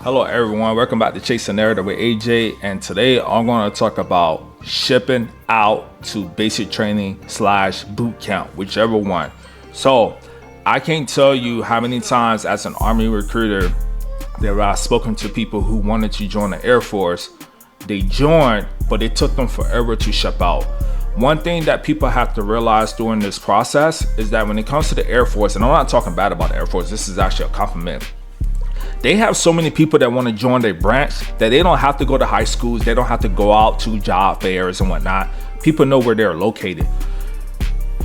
Hello everyone, welcome back to Chasing Narrative with AJ, and today I'm going to talk about shipping out to basic training / boot camp, whichever one. So I can't tell you how many times as an Army recruiter that I've spoken to people who wanted to join the Air Force. They joined, but it took them forever to ship out. One thing that people have to realize during this process is that when it comes to the Air Force, and I'm not talking bad about the Air Force, this is actually a compliment. They have so many people that want to join their branch that they don't have to go to high schools. They don't have to go out to job fairs and whatnot. People know where they're located.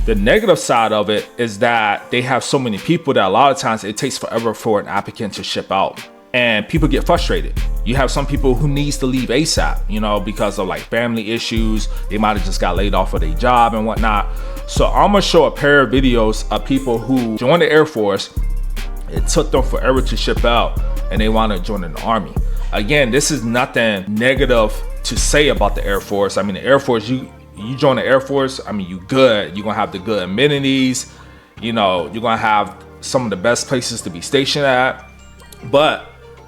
The negative side of it is that they have so many people that a lot of times it takes forever for an applicant to ship out. And people get frustrated. You have some people who needs to leave ASAP, because of like family issues. They might have just got laid off of their job and whatnot. So I'm gonna show a pair of videos of people who joined the Air Force. It took them forever to ship out and they want to join the Army. Again, this is nothing negative to say about the Air Force. I mean, the Air Force, you join the Air Force, I mean, you good. You're going to have the good amenities. You're going to have some of the best places to be stationed at. But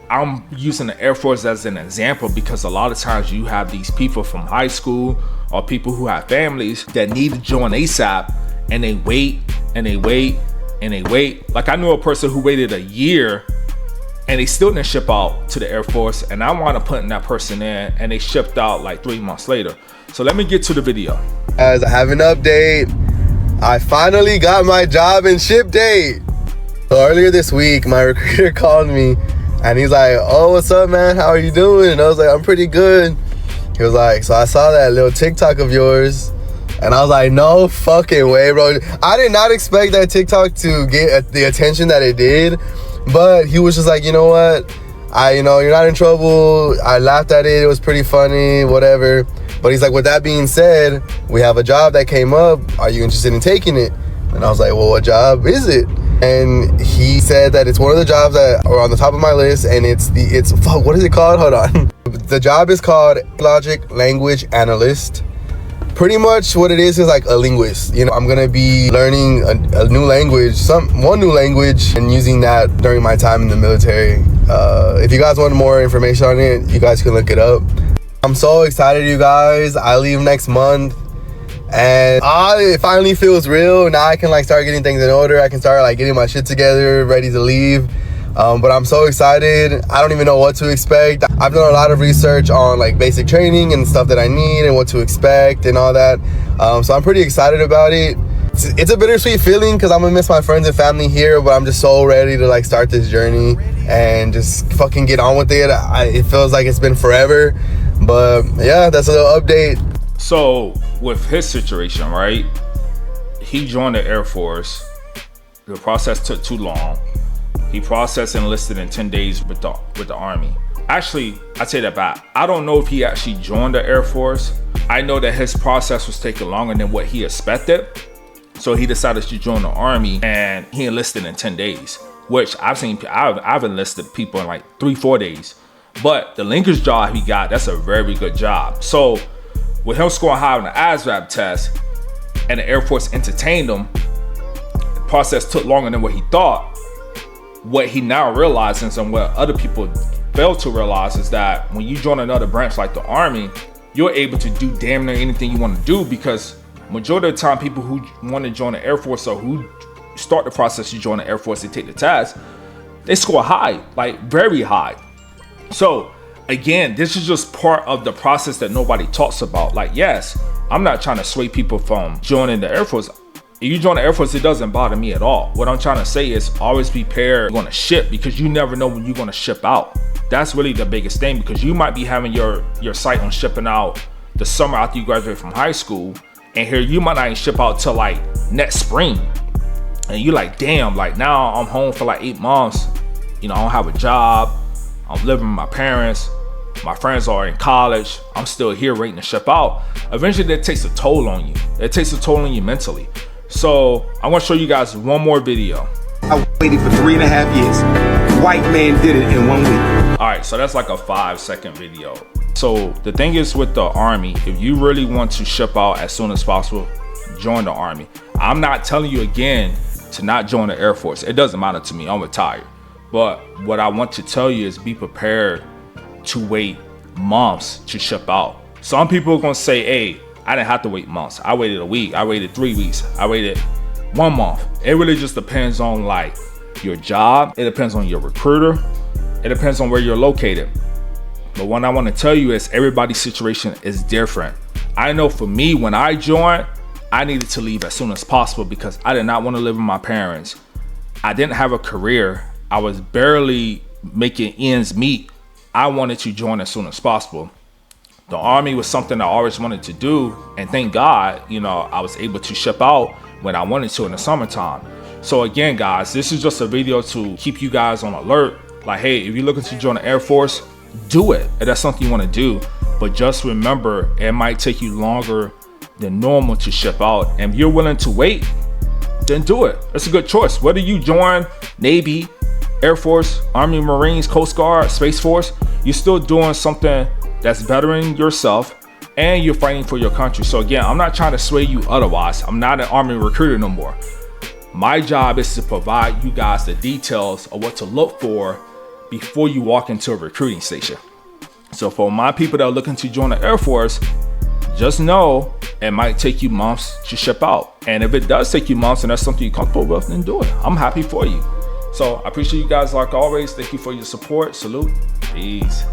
I'm using the Air Force as an example because a lot of times you have these people from high school or people who have families that need to join ASAP, and they wait and they wait and they wait. Like I knew a person who waited a year and they still didn't ship out to the Air Force, and I want to put that person in, and they shipped out like 3 months later. So let me get to the video. As I have an update, I finally got my job and ship date. So earlier this week, my recruiter called me and he's like, "Oh, what's up, man? How are you doing?" And I was like, "I'm pretty good." He was like, "So I saw that little TikTok of yours." And I was like, "No fucking way, bro." I did not expect that TikTok to get the attention that it did. But he was just like, "You know what? You're not in trouble. I laughed at it. It was pretty funny, whatever." But he's like, "With that being said, we have a job that came up. Are you interested in taking it?" And I was like, "Well, what job is it?" And he said that it's one of the jobs that are on the top of my list, and what is it called? Hold on. The job is called Logic Language Analyst. Pretty much what it is like a linguist. I'm gonna be learning a new language, one new language, and using that during my time in the military. If you guys want more information on it, you guys can look it up. I'm so excited, you guys. I leave next month, and it finally feels real. Now I can start getting things in order. I can start getting my shit together, ready to leave. But I'm so excited. I don't even know what to expect. I've done a lot of research on basic training and stuff that I need and what to expect and all that. So I'm pretty excited about it. It's a bittersweet feeling because I'm gonna miss my friends and family here, but I'm just so ready to start this journey and just fucking get on with it. It feels like it's been forever, but yeah, that's a little update. So with his situation, right? He joined the Air Force. The process took too long. He processed and enlisted in 10 days with the Army. Actually, I say that back. I don't know if he actually joined the Air Force. I know that his process was taking longer than what he expected. So he decided to join the Army, and he enlisted in 10 days, which I've enlisted people in 3-4 days. But the linguist job he got, that's a very good job. So with him scoring high on the ASVAB test and the Air Force entertained him, the process took longer than what he thought. What he now realizes, and what other people fail to realize, is that when you join another branch like the Army, you're able to do damn near anything you want to do, because majority of the time people who want to join the Air Force or who start the process to join the Air Force and take the test, they score high, very high. So again, this is just part of the process that nobody talks about. Yes, I'm not trying to sway people from joining the Air Force. If you join the Air Force, it doesn't bother me at all. What I'm trying to say is always prepare. You're going to ship, because you never know when you're going to ship out. That's really the biggest thing, because you might be having your sight on shipping out the summer after you graduate from high school, and here you might not even ship out till next spring. And you're damn, now I'm home for 8 months. I don't have a job. I'm living with my parents. My friends are in college. I'm still here waiting to ship out. Eventually, that takes a toll on you. It takes a toll on you mentally. So I'm gonna show you guys one more video. I waited for 3.5 years. White man did it in 1 week. All right, so that's a 5-second video. So the thing is with the Army, if you really want to ship out as soon as possible, join the Army. I'm not telling you again to not join the Air Force. It doesn't matter to me. I'm retired. But what I want to tell you is be prepared to wait months to ship out. Some people are gonna say, hey, I didn't have to wait months. I waited a week, I waited 3 weeks, I waited 1 month. It really just depends on like your job. It depends on your recruiter. It depends on where you're located. But what I want to tell you is everybody's situation is different. I know for me, when I joined, I needed to leave as soon as possible because I did not want to live with my parents. I didn't have a career. I was barely making ends meet. I wanted to join as soon as possible. The Army was something I always wanted to do, and thank God, you know, I was able to ship out when I wanted to in the summertime. So again, guys, this is just a video to keep you guys on alert. Like, hey, if you're looking to join the Air Force, do it. If that's something you want to do. But just remember, it might take you longer than normal to ship out. And if you're willing to wait, then do it. It's a good choice. Whether you join Navy, Air Force, Army, Marines, Coast Guard, Space Force, you're still doing something that's bettering yourself, and you're fighting for your country. So again, I'm not trying to sway you otherwise. I'm not an Army recruiter no more. My job is to provide you guys the details of what to look for before you walk into a recruiting station. So for my people that are looking to join the Air Force, just know it might take you months to ship out. And if it does take you months and that's something you're comfortable with, then do it. I'm happy for you. So I appreciate you guys like always. Thank you for your support. Salute. Peace.